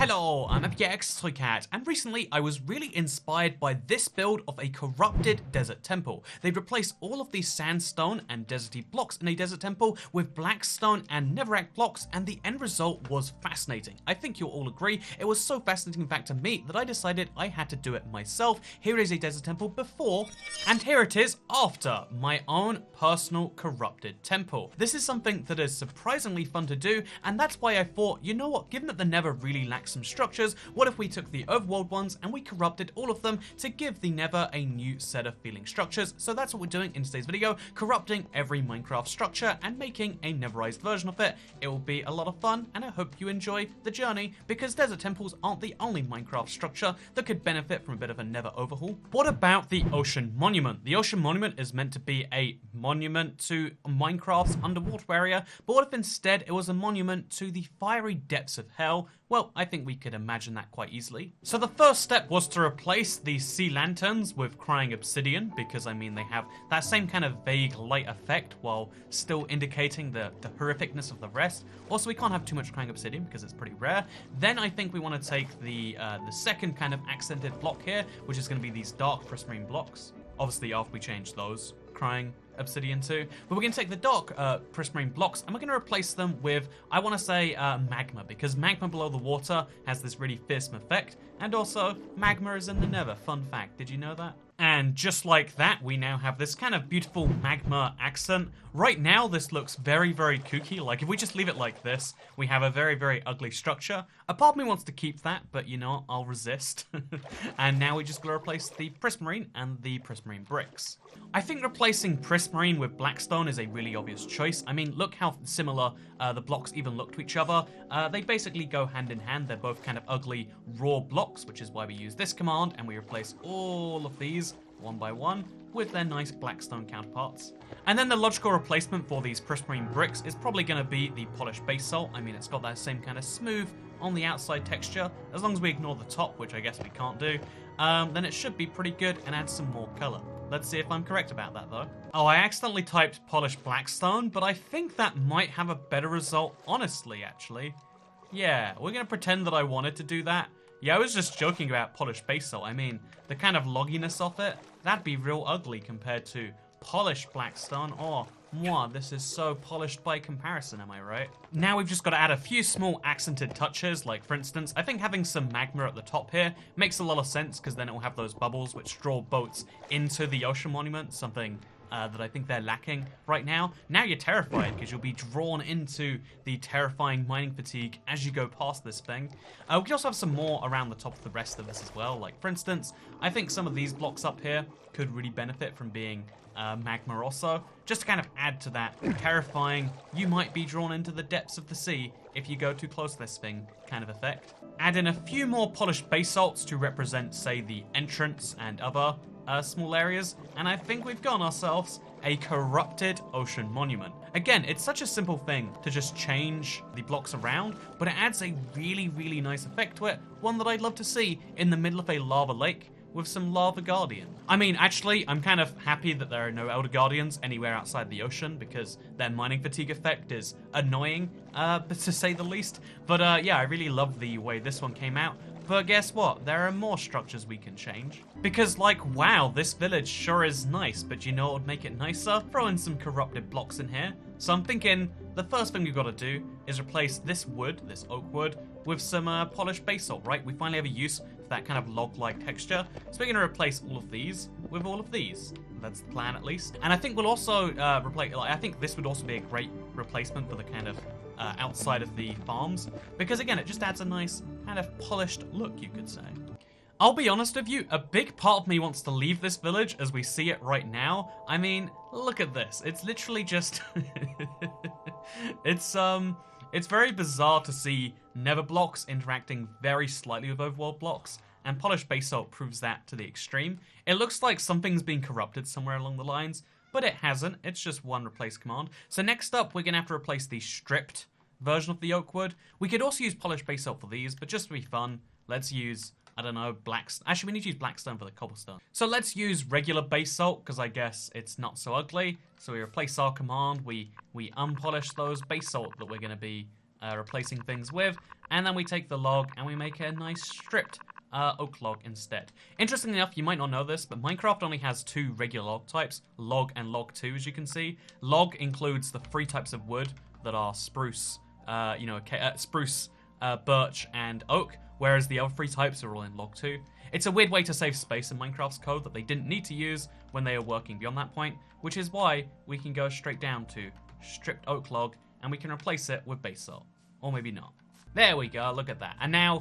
Hello, I'm Cat, and recently I was really inspired by this build of a corrupted desert temple. They replaced all of these sandstone and deserty blocks in a desert temple with blackstone and netherrack blocks, and the end result was fascinating. I think you'll all agree. It was so fascinating, in fact, to me that I decided I had to do it myself. Here is a desert temple before, and here it is after my own personal corrupted temple. This is something that is surprisingly fun to do, and that's why I thought, you know what, given that the Nether really lacks some structures, what if we took the overworld ones and we corrupted all of them to give the Nether a new set of feeling structures? So that's what we're doing in today's video, corrupting every Minecraft structure and making a Nether-ised version of it. It will be a lot of fun, and I hope you enjoy the journey, because desert temples aren't the only Minecraft structure that could benefit from a bit of a Nether overhaul. What about the Ocean Monument? The Ocean Monument is meant to be a monument to Minecraft's underwater area, but what if instead it was a monument to the fiery depths of hell? Well, I think we could imagine that quite easily. So the first step was to replace the sea lanterns with crying obsidian, because I mean they have that same kind of vague light effect while still indicating the horrificness of the rest. Also, we can't have too much crying obsidian because it's pretty rare. Then I think we want to take the second kind of accented block here, which is going to be these dark prismarine blocks. Obviously, after we change those, crying obsidian too. But we're going to take the dark prismarine blocks and we're going to replace them with, I want to say, magma, because magma below the water has this really fearsome effect, and also magma is in the Nether. Fun fact, did you know that? And just like that, we now have this kind of beautiful magma accent. Right now, this looks very, very kooky. Like, if we just leave it like this, we have a very, very ugly structure. A part of me wants to keep that, but you know, I'll resist. And now we just gotta replace the prismarine and the prismarine bricks. I think replacing prismarine with blackstone is a really obvious choice. I mean, look how similar the blocks even look to each other. They basically go hand in hand. They're both kind of ugly, raw blocks, which is why we use this command, and we replace all of these one by one with their nice blackstone counterparts. And then the logical replacement for these prismarine bricks is probably going to be the polished basalt. I mean, it's got that same kind of smooth on the outside texture. As long as we ignore the top, which I guess we can't do, then it should be pretty good and add some more color. Let's see if I'm correct about that, though. Oh, I accidentally typed polished blackstone, but I think that might have a better result, honestly, actually. Yeah, we're going to pretend that I wanted to do that. Yeah, I was just joking about polished basalt. I mean, the kind of logginess of it, that'd be real ugly compared to polished blackstone. Oh, moi, this is so polished by comparison, am I right? Now we've just got to add a few small accented touches, like for instance, I think having some magma at the top here makes a lot of sense, because then it will have those bubbles which draw boats into the ocean monument, something that I think they're lacking right now. Now you're terrified because you'll be drawn into the terrifying mining fatigue as you go past this thing. We can also have some more around the top of the rest of this as well. Like, for instance, I think some of these blocks up here could really benefit from being magma also, just to kind of add to that terrifying, you might be drawn into the depths of the sea if you go too close to this thing kind of effect. Add in a few more polished basalts to represent, say, the entrance and other small areas, and I think we've got ourselves a corrupted ocean monument. Again, it's such a simple thing to just change the blocks around, but it adds a really, really nice effect to it, one that I'd love to see in the middle of a lava lake with some lava guardian. I mean, actually, I'm kind of happy that there are no elder guardians anywhere outside the ocean, because their mining fatigue effect is annoying, to say the least. But yeah, I really love the way this one came out. But guess what? There are more structures we can change. Because, like, wow, this village sure is nice, but you know what would make it nicer? Throw in some corrupted blocks in here. So I'm thinking the first thing we've got to do is replace this wood, this oak wood, with some polished basalt, right? We finally have a use for that kind of log-like texture. So we're going to replace all of these with all of these. That's the plan, at least. And I think we'll also replace, I think this would also be a great replacement for the kind of outside of the farms, because again, it just adds a nice kind of polished look, you could say. I'll be honest with you, a big part of me wants to leave this village as we see it right now. I mean, look at this. It's literally just it's very bizarre to see Nether blocks interacting very slightly with overworld blocks, and polished basalt proves that to the extreme. It looks like something's been corrupted somewhere along the lines, but it hasn't. It's just one replace command. So next up, we're going to have to replace the stripped version of the oak wood. We could also use polished basalt for these, but just to be fun, let's use, I don't know, actually, we need to use blackstone for the cobblestone. So let's use regular basalt, because I guess it's not so ugly. So we replace our command, we unpolish those basalt that we're going to be replacing things with. and then we take the log and we make a nice stripped oak log instead. Interestingly enough, you might not know this, but Minecraft only has 2 regular log types, log and log 2, as you can see. Log includes the 3 types of wood that are spruce, spruce, birch, and oak, whereas the other 3 types are all in log 2. It's a weird way to save space in Minecraft's code that they didn't need to use when they were working beyond that point, which is why we can go straight down to stripped oak log, and we can replace it with basalt. Or maybe not. There we go, look at that. And now,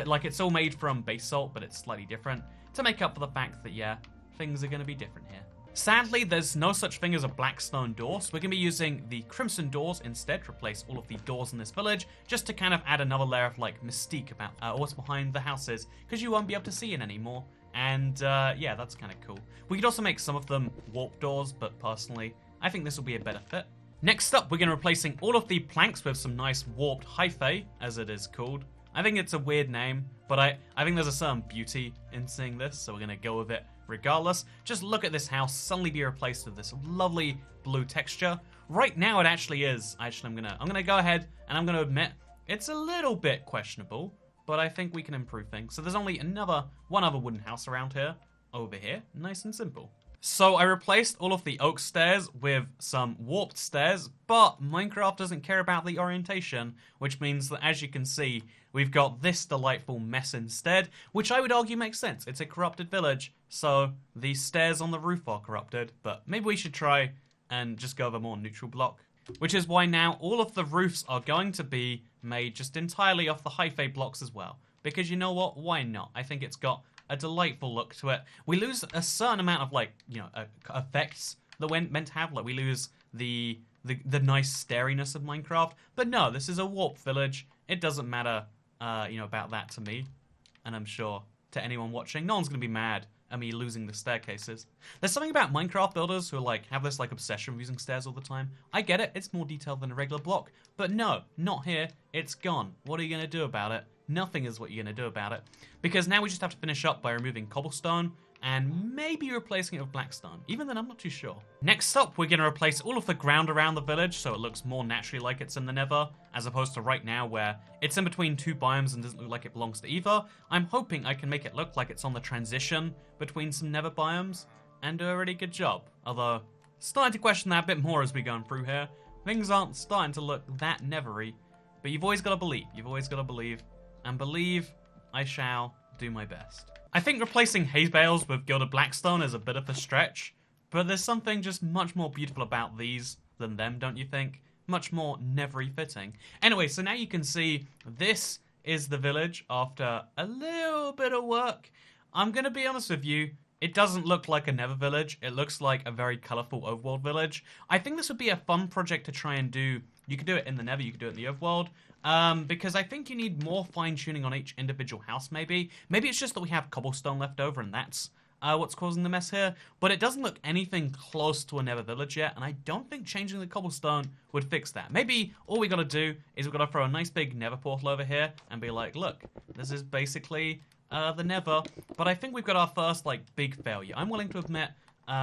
like, it's all made from basalt, but it's slightly different, to make up for the fact that, yeah, things are going to be different here. Sadly, there's no such thing as a black stone door, so we're going to be using the crimson doors instead to replace all of the doors in this village, just to kind of add another layer of, like, mystique about what's behind the houses, because you won't be able to see it anymore. And, yeah, that's kind of cool. We could also make some of them warp doors, but personally, I think this will be a better fit. Next up, we're going to be replacing all of the planks with some nice warped hyphae, as it is called. I think it's a weird name, but I think there's a certain beauty in seeing this, so we're going to go with it regardless. Just look at this house suddenly be replaced with this lovely blue texture. Right now it actually is. Actually, I'm gonna go ahead and I'm gonna admit it's a little bit questionable, but I think we can improve things. So there's only one other wooden house around here, over here, nice and simple. So I replaced all of the oak stairs with some warped stairs, but Minecraft doesn't care about the orientation, which means that, as you can see, we've got this delightful mess instead, which I would argue makes sense. It's a corrupted village, so the stairs on the roof are corrupted, but maybe we should try and just go with a more neutral block. Which is why now all of the roofs are going to be made just entirely off the hyphae blocks as well. Because you know what? Why not? I think it's got a delightful look to it. We lose a certain amount of, like, you know, effects that we're meant to have. Like, we lose the nice stariness of Minecraft. But no, this is a warped village. It doesn't matter, you know, about that to me. And I'm sure to anyone watching, no one's going to be mad at me losing the staircases. There's something about Minecraft builders who, like, have this, like, obsession with using stairs all the time. I get it. It's more detailed than a regular block. But no, not here. It's gone. What are you going to do about it? Nothing is what you're going to do about it. Because now we just have to finish up by removing cobblestone and maybe replacing it with blackstone. Even then, I'm not too sure. Next up, we're going to replace all of the ground around the village so it looks more naturally like it's in the Nether, as opposed to right now where it's in between 2 biomes and doesn't look like it belongs to either. I'm hoping I can make it look like it's on the transition between some Nether biomes and do a really good job. Although, starting to question that a bit more as we're going through here. Things aren't starting to look that Nethery, but you've always got to believe. You've always got to believe. And believe I shall do my best. I think replacing hay bales with gilded blackstone is a bit of a stretch, but there's something just much more beautiful about these than them, don't you think? Much more nethery fitting. Anyway, so now you can see this is the village after a little bit of work. I'm going to be honest with you, it doesn't look like a Nether village. It looks like a very colourful overworld village. I think this would be a fun project to try and do. You could do it in the Nether, you could do it in the overworld. Because I think you need more fine-tuning on each individual house, maybe. Maybe it's just that we have cobblestone left over and that's what's causing the mess here. But it doesn't look anything close to a Nether village yet, and I don't think changing the cobblestone would fix that. Maybe all we gotta do is we gotta throw a nice big Nether portal over here and be like, look, this is basically the Nether. But I think we've got our first, like, big failure. I'm willing to admit, you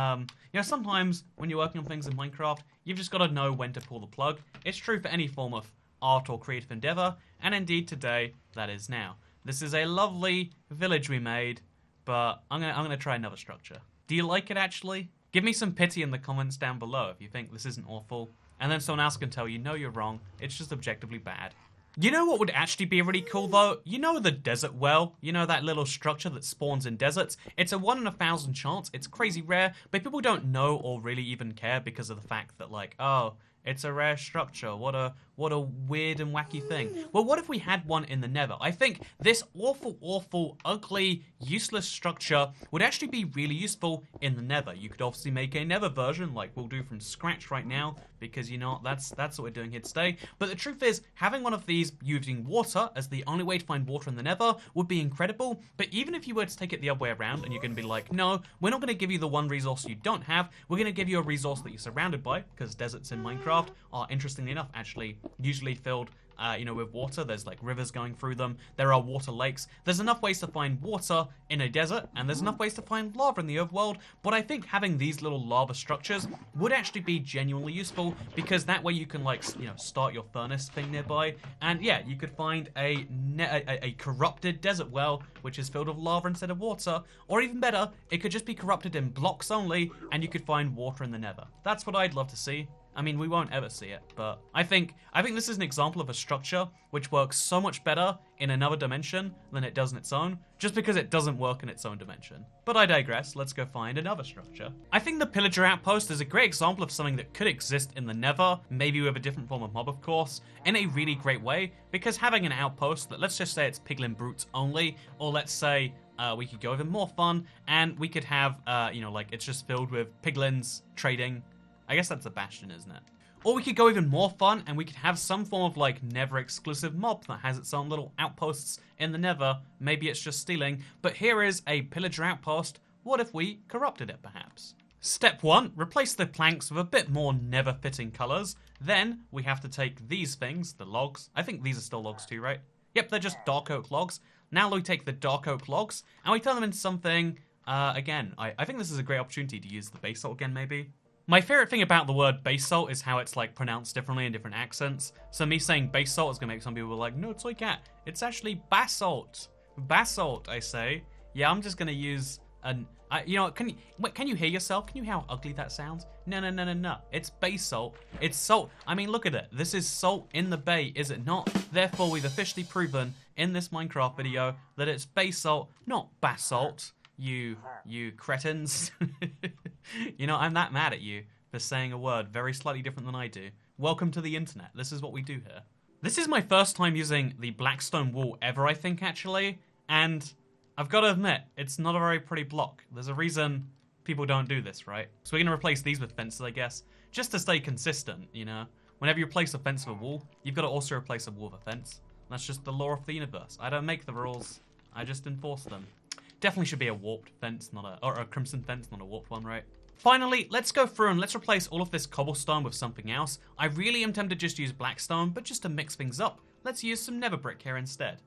know, sometimes when you're working on things in Minecraft, you've just gotta know when to pull the plug. It's true for any form of art or creative endeavor, and indeed today, that is now. This is a lovely village we made, but I'm gonna try another structure. Do you like it, actually? Give me some pity in the comments down below if you think this isn't awful, and then someone else can tell you, no, you're wrong, it's just objectively bad. You know what would actually be really cool, though? You know the desert well? You know that little structure that spawns in deserts? It's a 1 in 1,000 chance, it's crazy rare, but people don't know or really even care because of the fact that, like, oh, it's a rare structure. What a weird and wacky thing. Well, what if we had one in the Nether? I think this awful, ugly, useless structure would actually be really useful in the Nether. You could obviously make a Nether version like we'll do from scratch right now, because, you know, that's what we're doing here today. But the truth is, having one of these using water as the only way to find water in the Nether would be incredible. But even if you were to take it the other way around and you're going to be like, no, we're not going to give you the one resource you don't have. We're going to give you a resource that you're surrounded by, because deserts in Minecraft are, interestingly enough, actually usually filled you know, with water. There's like rivers going through them. There are water lakes. There's enough ways to find water in a desert, and there's enough ways to find lava in the overworld. But I think having these little lava structures would actually be genuinely useful, because that way you can, like, you know, start your furnace thing nearby. And yeah, you could find a corrupted desert well, which is filled with lava instead of water. Or even better, it could just be corrupted in blocks only, and you could find water in the Nether. That's what I'd love to see. I mean, we won't ever see it, but I think this is an example of a structure which works so much better in another dimension than it does in its own, just because it doesn't work in its own dimension. But I digress, let's go find another structure. I think the Pillager Outpost is a great example of something that could exist in the Nether, maybe with a different form of mob, of course, in a really great way, because having an outpost that, let's just say it's piglin brutes only, or let's say we could go even more fun, and we could have, you know, like, it's just filled with piglins trading. I guess that's a bastion, isn't it? Or we could go even more fun, and we could have some form of, like, Nether exclusive mob that has its own little outposts in the Nether. Maybe it's just stealing, but here is a Pillager Outpost. What if we corrupted it, perhaps? Step 1, replace the planks with a bit more Nether-fitting colors. Then we have to take these things, the logs. I think these are still logs too, right? Yep, they're just dark oak logs. Now we take the dark oak logs, and we turn them into something, again, I think this is a great opportunity to use the basalt again, maybe. My favorite thing about the word basalt is how it's, like, pronounced differently in different accents. So me saying basalt is gonna make some people like, no, it's like that. It's actually basalt. Basalt, I say. Yeah, I'm just gonna use an, you know, can you hear yourself? Can you hear how ugly that sounds? No. It's basalt. It's salt. I mean, look at it. This is salt in the bay, is it not? Therefore, we've officially proven in this Minecraft video that it's basalt, not basalt. You cretins. You know, I'm that mad at you for saying a word very slightly different than I do. Welcome to the internet. This is what we do here. This is my first time using the blackstone wall ever, I think, actually. And I've got to admit, it's not a very pretty block. There's a reason people don't do this, right? So we're going to replace these with fences, I guess, just to stay consistent, you know? Whenever you replace a fence with a wall, you've got to also replace a wall with a fence. That's just the law of the universe. I don't make the rules. I just enforce them. Definitely should be a warped fence, or a crimson fence, not a warped one, right? Finally, let's go through and let's replace all of this cobblestone with something else. I really am tempted to just use blackstone, but just to mix things up, let's use some nether brick here instead.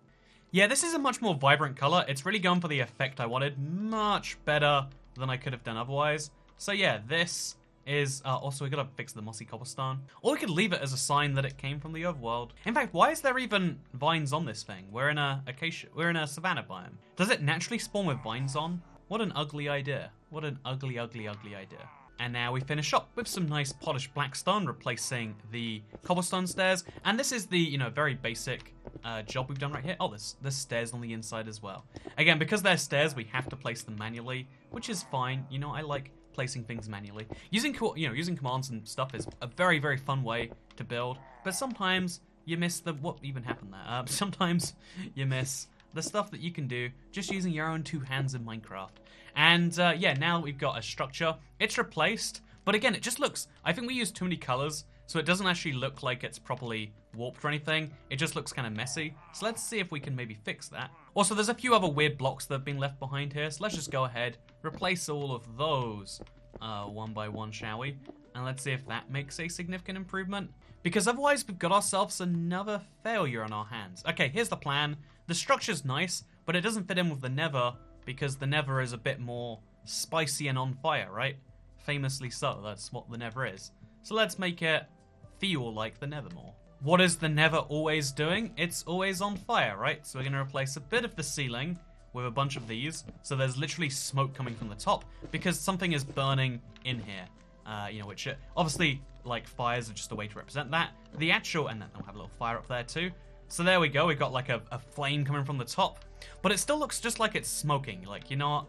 Yeah, this is a much more vibrant color. It's really gone for the effect I wanted, much better than I could have done otherwise. So yeah, this is, also we gotta fix the mossy cobblestone. Or we could leave it as a sign that it came from the overworld. In fact, why is there even vines on this thing? We're in a savanna biome. Does it naturally spawn with vines on? What an ugly idea. What an ugly idea. And now we finish up with some nice polished blackstone, replacing the cobblestone stairs. And this is the, you know, very basic job we've done right here. Oh, there's stairs on the inside as well. Again, because they're stairs, we have to place them manually, which is fine. You know, I like placing things manually. Using commands and stuff is a very, very fun way to build, but sometimes you miss what even happened there. Sometimes you miss the stuff that you can do just using your own two hands in Minecraft. And yeah, now that we've got a structure, it's replaced, but again, it just looks, I think we used too many colors, so it doesn't actually look like it's properly warped or anything. It just looks kind of messy. So let's see if we can maybe fix that. Also, there's a few other weird blocks that have been left behind here, so let's just go ahead, replace all of those one by one, shall we? And let's see if that makes a significant improvement. Because otherwise, we've got ourselves another failure on our hands. Okay, here's the plan. The structure's nice, but it doesn't fit in with the Nether, because the Nether is a bit more spicy and on fire, right? Famously so, that's what the Nether is. So let's make it feel like the Nether more. What is the Nether always doing? It's always on fire, right? So we're going to replace a bit of the ceiling with a bunch of these. So there's literally smoke coming from the top because something is burning in here. You know, which obviously, like, fires are just a way to represent that. The actual, and then we'll have a little fire up there too. So there we go, we've got like a flame coming from the top. But it still looks just like it's smoking. Like, you know what?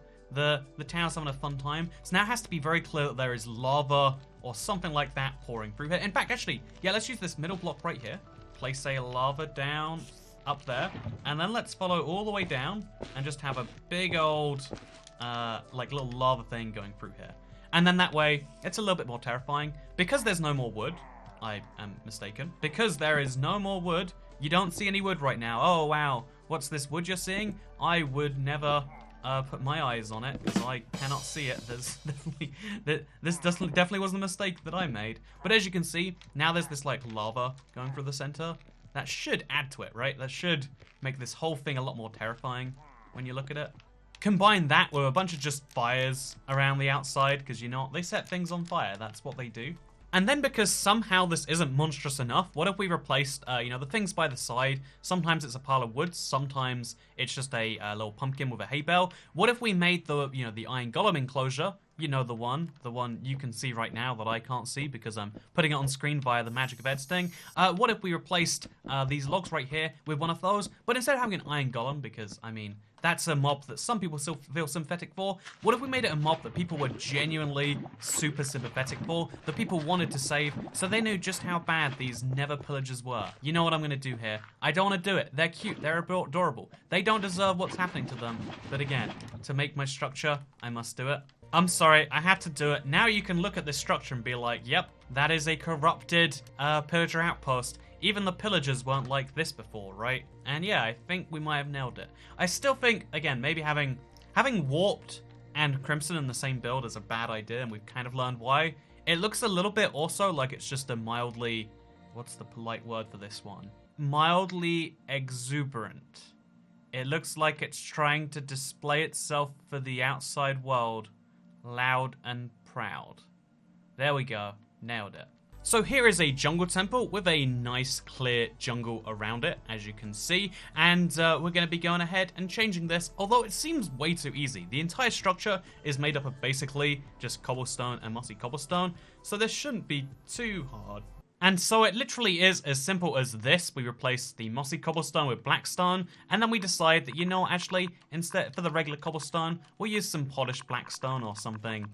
The tower's having a fun time. So now it has to be very clear that there is lava or something like that pouring through here. In fact, actually, yeah, let's use this middle block right here. Place a lava down up there. And then let's follow all the way down and just have a big old, like, little lava thing going through here. And then that way, it's a little bit more terrifying. Because there's no more wood, I am mistaken. Because there is no more wood, you don't see any wood right now. Oh, wow. What's this wood you're seeing? I would never put my eyes on it because I cannot see it. This definitely wasn't a mistake that I made. But as you can see, now there's this like lava going through the center. that should add to it, right? That should make this whole thing a lot more terrifying when you look at it. Combine that with a bunch of just fires around the outside, because you know, they set things on fire. That's what they do. And then because somehow this isn't monstrous enough, what if we replaced, you know, the things by the side? Sometimes it's a pile of wood, sometimes it's just a little pumpkin with a hay bale. What if we made the, you know, the Iron Golem enclosure? You know, the one you can see right now that I can't see because I'm putting it on screen via the magic of editing. What if we replaced these logs right here with one of those? But instead of having an Iron Golem, because, I mean, that's a mob that some people still feel sympathetic for. What if we made it a mob that people were genuinely super sympathetic for, that people wanted to save, so they knew just how bad these Nether pillagers were? You know what I'm going to do here. I don't want to do it. They're cute. They're adorable. They don't deserve what's happening to them. But again, to make my structure, I must do it. I'm sorry, I had to do it. Now you can look at this structure and be like, yep, that is a corrupted Pillager Outpost. Even the pillagers weren't like this before, right? And yeah, I think we might have nailed it. I still think, again, maybe having Warped and Crimson in the same build is a bad idea, and we've kind of learned why. It looks a little bit also like it's just a mildly, what's the polite word for this one? Mildly exuberant. It looks like it's trying to display itself for the outside world, loud and proud. There we go, nailed it. So here is a jungle temple with a nice clear jungle around it, as you can see, and we're going to be going ahead and changing this, although it seems way too easy. The entire structure is made up of basically just cobblestone and mossy cobblestone, so this shouldn't be too hard. And so it literally is as simple as this. We replace the mossy cobblestone with blackstone, and then we decide that, you know, actually, instead for the regular cobblestone, we'll use some polished blackstone or something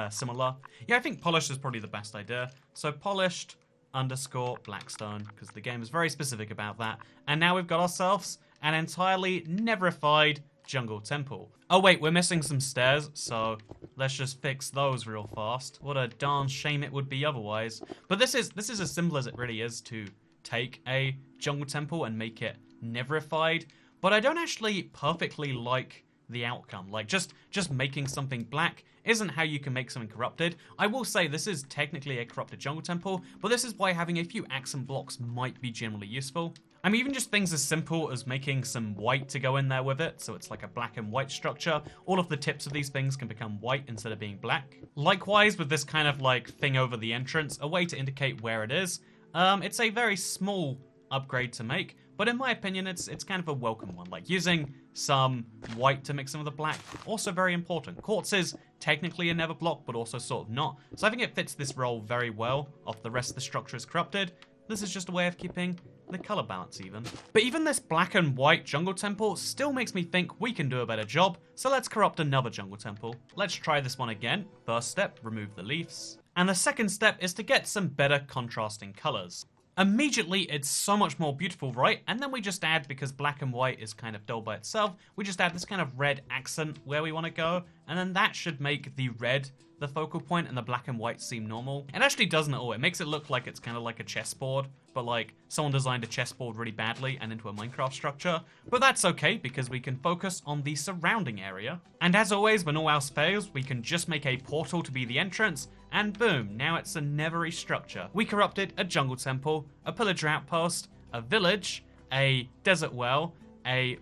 similar. Yeah, I think polished is probably the best idea. So polished underscore blackstone, because the game is very specific about that. And now we've got ourselves an entirely Nether-ified jungle temple. Oh wait, we're missing some stairs, so let's just fix those real fast. What a darn shame it would be otherwise. But this is as simple as it really is to take a jungle temple and make it Nether-ified. But I don't actually perfectly like the outcome. Like, just making something black isn't how you can make something corrupted. I will say this is technically a corrupted jungle temple, but this is why having a few accent blocks might be generally useful. I mean, even just things as simple as making some white to go in there with it, so it's like a black and white structure. All of the tips of these things can become white instead of being black. Likewise, with this kind of like thing over the entrance, a way to indicate where it is. It's a very small upgrade to make, but in my opinion, it's kind of a welcome one. Like using some white to mix in with the black, also very important. Quartz is technically a Nether block, but also sort of not. So I think it fits this role very well. Off the rest of the structure is corrupted. This is just a way of keeping the color balance even. But even this black and white jungle temple still makes me think we can do a better job. So let's corrupt another jungle temple. Let's try this one again. First step, remove the leaves. And the second step is to get some better contrasting colors. Immediately, it's so much more beautiful, right? And then we just add, because black and white is kind of dull by itself, we just add this kind of red accent where we want to go, and then that should make the red the focal point and the black and white seem normal. It actually doesn't at all. It makes it look like it's kind of like a chessboard, but like someone designed a chessboard really badly and into a Minecraft structure. But that's okay, because we can focus on the surrounding area. And as always, when all else fails, we can just make a portal to be the entrance, and boom, now it's a Nether-y structure. We corrupted a jungle temple, a pillager outpost, a village, a desert well, I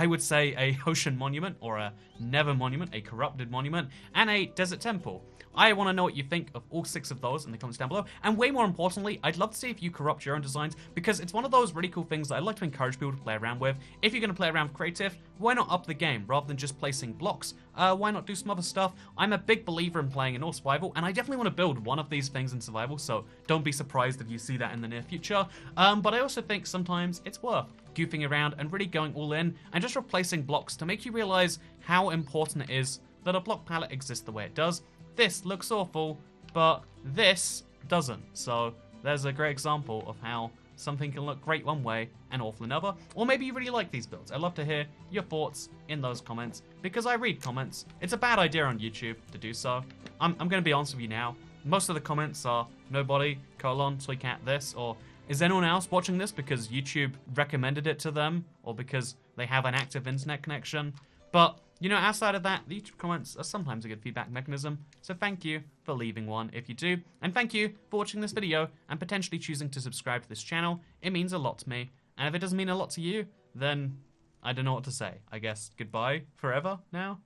would say a ocean monument, or a Nether monument, a corrupted monument, and a desert temple. I want to know what you think of all 6 of those in the comments down below, and way more importantly, I'd love to see if you corrupt your own designs, because it's one of those really cool things that I like to encourage people to play around with. If you're going to play around with creative, why not up the game, rather than just placing blocks? Why not do some other stuff? I'm a big believer in playing in all survival, and I definitely want to build one of these things in survival, so don't be surprised if you see that in the near future. But I also think sometimes it's worth goofing around and really going all in, and just replacing blocks to make you realize how important it is that a block palette exists the way it does. This looks awful, but this doesn't. So there's a great example of how something can look great one way and awful another. Or maybe you really like these builds. I'd love to hear your thoughts in those comments, because I read comments. It's a bad idea on YouTube to do so. I'm going to be honest with you now. Most of the comments are nobody, Toycat this, or is anyone else watching this because YouTube recommended it to them, or because they have an active internet connection? But You know, outside of that, the YouTube comments are sometimes a good feedback mechanism, so thank you for leaving one if you do, and thank you for watching this video and potentially choosing to subscribe to this channel. It means a lot to me, and if it doesn't mean a lot to you, then I don't know what to say. I guess goodbye forever now?